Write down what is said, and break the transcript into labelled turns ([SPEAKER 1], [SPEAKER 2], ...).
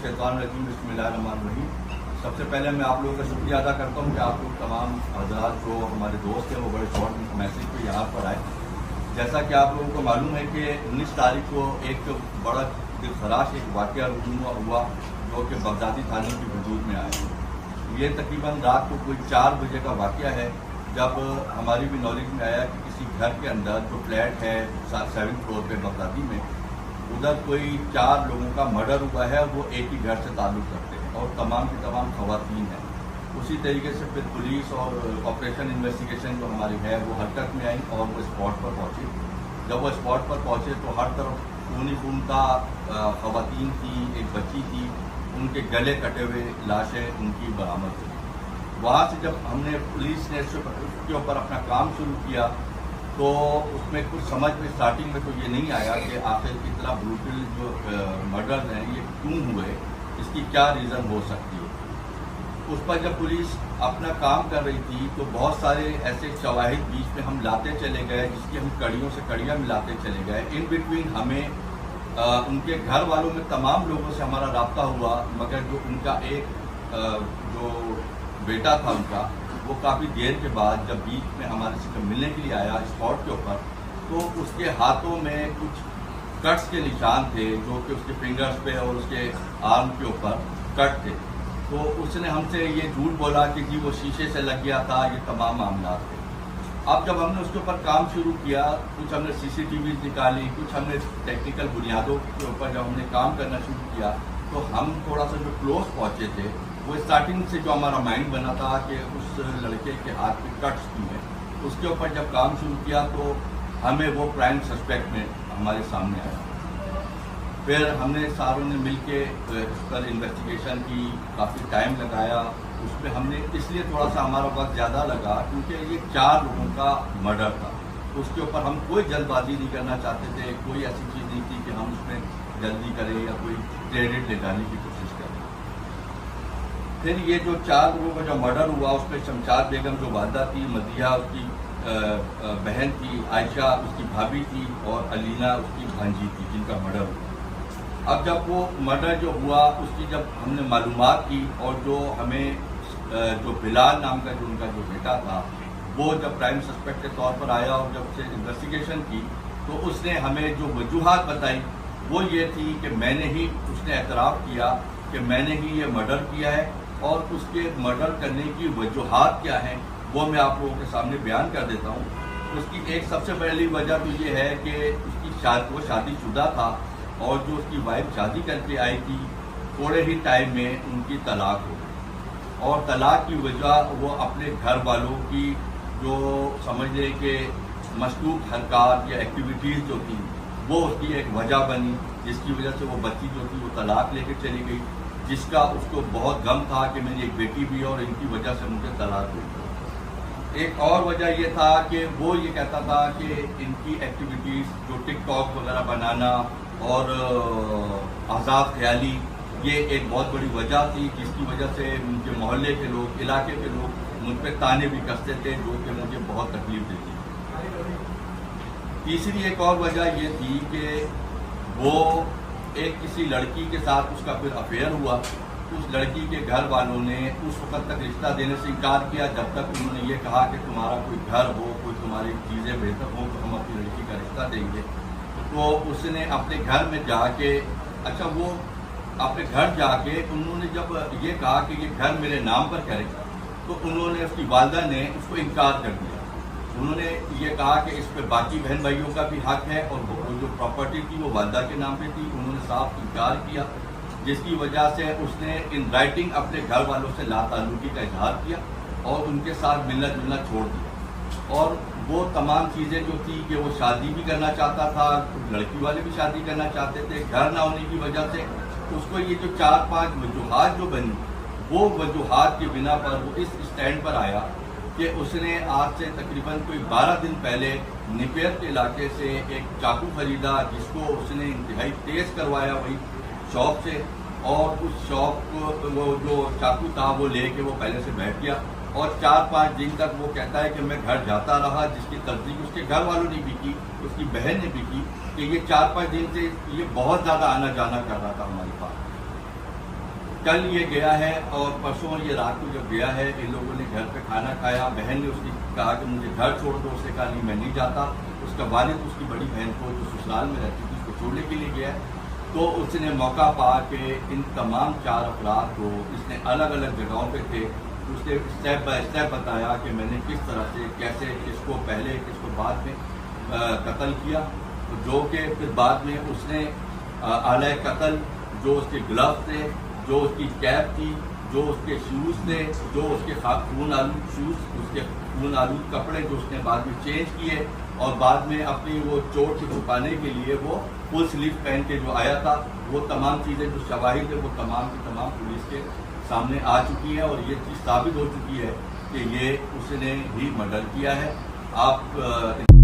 [SPEAKER 1] मिनशैतानिर्रजीम बिस्मिल्लाहिर्रहमानिर्रहीम। सबसे पहले मैं आप लोगों का शुक्रिया अदा करता हूँ कि आप लोग तमाम हज़रात जो हमारे दोस्त हैं वो बड़े शॉर्ट मैसेज पे यहाँ पर आए। जैसा कि आप लोगों को मालूम है कि 19 तारीख को एक बड़ा दिलखराश एक वाक़या हुआ जो कि बगदादी थाने की वजूद में आया। ये तकरीबन रात को कोई 4 बजे का वाक़या है, जब हमारी भी नॉलेज में आया कि किसी घर के अंदर जो फ्लैट है 7th फ्लोर पे बगदादी में, उधर कोई 4 लोगों का मर्डर हुआ है। वो एक ही घर से ताल्लुक़ रखते हैं और तमाम की तमाम ख़वातीन हैं। उसी तरीके से फिर पुलिस और ऑपरेशन इन्वेस्टिगेशन जो हमारी है वो हरकत में आई और वो स्पॉट पर पहुँचे। जब वो स्पॉट पर पहुँचे तो हर तरफ खून ही खून था। ख़वातीन थी, एक बच्ची थी, उनके गले कटे हुए लाशें उनकी बरामद हुई। वहाँ से जब हमने पुलिस ने उसके ऊपर अपना काम शुरू किया तो उसमें कुछ समझ में स्टार्टिंग में तो ये नहीं आया कि आखिर इतना ब्रूटल जो मर्डर हैं ये क्यों हुए, इसकी क्या रीज़न हो सकती है। उस पर जब पुलिस अपना काम कर रही थी तो बहुत सारे ऐसे शवाहिद बीच में हम लाते चले गए, जिसकी हम कड़ियों से कड़ियाँ मिलाते चले गए। इन बिटवीन हमें उनके घर वालों में तमाम लोगों से हमारा रब्ता हुआ, मगर जो उनका एक जो बेटा था उनका, वो काफ़ी देर के बाद जब बीच में हमारे से मिलने के लिए आया स्पॉट के ऊपर, तो उसके हाथों में कुछ कट्स के निशान थे जो कि उसके फिंगर्स पे और उसके आर्म के ऊपर कट थे। तो उसने हमसे ये झूठ बोला कि जी वो शीशे से लग गया था, ये तमाम मामला थे। अब जब हमने उसके ऊपर काम शुरू किया, कुछ हमने CCTV निकाली, कुछ हमने टेक्निकल बुनियादों के ऊपर जब हमने काम करना शुरू किया तो हम थोड़ा सा जो क्लोज पहुँचे थे, वो स्टार्टिंग से जो हमारा माइंड बना था कि उस लड़के के हाथ पे कट्स की है, उसके ऊपर जब काम शुरू किया तो हमें वो प्राइम सस्पेक्ट में हमारे सामने आया। फिर हमने सारों ने मिल के इस पर इन्वेस्टिगेशन की, काफ़ी टाइम लगाया। उसमें हमने इसलिए थोड़ा सा हमारा वक्त ज़्यादा लगा क्योंकि ये 4 लोगों का मर्डर था। उसके ऊपर हम कोई जल्दबाजी नहीं करना चाहते थे, कोई ऐसी चीज़ नहीं थी कि हम उसमें जल्दी करें या कोई क्रेडिट ले जाने की कोशिश करें। फिर ये जो 4 लोगों का जो मर्डर हुआ उसमें शमशाद बेगम जो वादा थी, मदिया उसकी बहन थी, आयशा उसकी भाभी थी और अलीना उसकी भांजी थी, जिनका मर्डर हुआ। अब जब वो मर्डर जो हुआ उसकी जब हमने मालूमात की और जो हमें जो बिलाल नाम का जो उनका जो बेटा था वो जब प्राइम सस्पेक्ट के तौर पर आया और जब से इन्वेस्टिगेशन की तो उसने हमें जो वजूहात बताई वो ये थी कि मैंने ही, उसने एतराफ़ किया कि मैंने ही ये मर्डर किया है और उसके मर्डर करने की वजूहात क्या हैं वो मैं आप लोगों के सामने बयान कर देता हूँ। उसकी एक सबसे पहली वजह तो ये है कि वो शादीशुदा था और जो उसकी वाइफ शादी करके आई थी, थोड़े ही टाइम में उनकी तलाक हो गई और तलाक की वजह वो अपने घर वालों की जो समझ लें कि मशकूक हरकत या एक्टिविटीज़ जो थी वो उसकी एक वजह बनी, जिसकी वजह से वो बच्ची जो थी वो तलाक लेकर चली गई, जिसका उसको बहुत गम था कि मेरी एक बेटी भी है और इनकी वजह से मुझे तलाक हुई। एक और वजह ये था कि वो ये कहता था कि इनकी एक्टिविटीज़ जो टिकटॉक वगैरह बनाना और आज़ाद ख्याली, ये एक बहुत बड़ी वजह थी, जिसकी वजह से उनके मोहल्ले के लोग, इलाके के लोग मुझ पर ताने भी कसते थे, जो कि मुझे बहुत तकलीफ देती। तीसरी एक और वजह ये थी कि वो एक किसी लड़की के साथ उसका फिर अफेयर हुआ। उस लड़की के घर वालों ने उस वक्त तक रिश्ता देने से इनकार किया जब तक उन्होंने ये कहा कि तुम्हारा कोई घर हो, कोई तुम्हारी चीज़ें बेहतर हो तो हम अपनी लड़की का रिश्ता देंगे। तो उसने अपने घर में जाके, अच्छा वो अपने घर जाके उन्होंने जब ये कहा कि ये घर मेरे नाम पर करें तो उन्होंने, उसकी वालदा ने उसको इनकार कर दिया। उन्होंने ये कहा कि इस पर बाकी बहन भाइयों का भी हक है और वो जो प्रॉपर्टी थी वो वालदा के नाम पे थी। उन्होंने साफ इनकार किया, जिसकी वजह से उसने इन राइटिंग अपने घर वालों से लाताल्लुकी का इजहार किया और उनके साथ मिलना जुलना छोड़ दिया। और वो तमाम चीज़ें जो थी कि वो शादी भी करना चाहता था, लड़की वाले भी शादी करना चाहते थे, घर ना होने की वजह से उसको ये जो 4-5 वजूहात जो बनी, वो वजूहात की बिना पर वो इस स्टैंड पर आया कि उसने आज से तकरीबन कोई 12 दिन पहले निपेर के इलाके से एक चाकू खरीदा, जिसको उसने इंतहाई तेज़ करवाया वही शॉप से, और उस शॉप को वो जो चाकू था वो लेके वो पहले से बैठ गया और 4-5 दिन तक वो कहता है कि मैं घर जाता रहा, जिसकी तस्दीक उसके घर वालों ने भी की, उसकी बहन ने भी की कि ये 4-5 दिन से ये बहुत ज़्यादा आना जाना कर रहा था हमारे पास। कल ये गया है और परसों ये रात को जब गया है, इन लोगों ने घर पे खाना खाया, बहन ने उसकी कहा कि मुझे घर छोड़ दो, उसने कहा नहीं मैं नहीं जाता। उसका वालिद उसकी बड़ी बहन को जो ससुराल में रहती थी उसको छोड़ने के लिए गया है, तो उसने मौका पा के इन तमाम 4 अफराद को, इसने अलग अलग जगहों पे थे, उसने स्टेप बाय स्टेप बताया कि मैंने किस तरह से कैसे किसको पहले किसको बाद में कत्ल किया, जो कि फिर बाद में उसने आले कत्ल, जो उसके ग्लव थे, जो उसकी कैप थी, जो उसके शूज़ थे, जो उसके खून आलूद शूज़, उसके खून आलूद कपड़े जो उसने बाद में चेंज किए, और बाद में अपनी वो चोट को छुपाने के लिए वो फुल स्लीव पहन के जो आया था, वो तमाम चीज़ें जो शवाहिद है वो तमाम की तमाम पुलिस के सामने आ चुकी है और ये चीज़ साबित हो चुकी है कि ये उसने ही मर्डर किया है। आप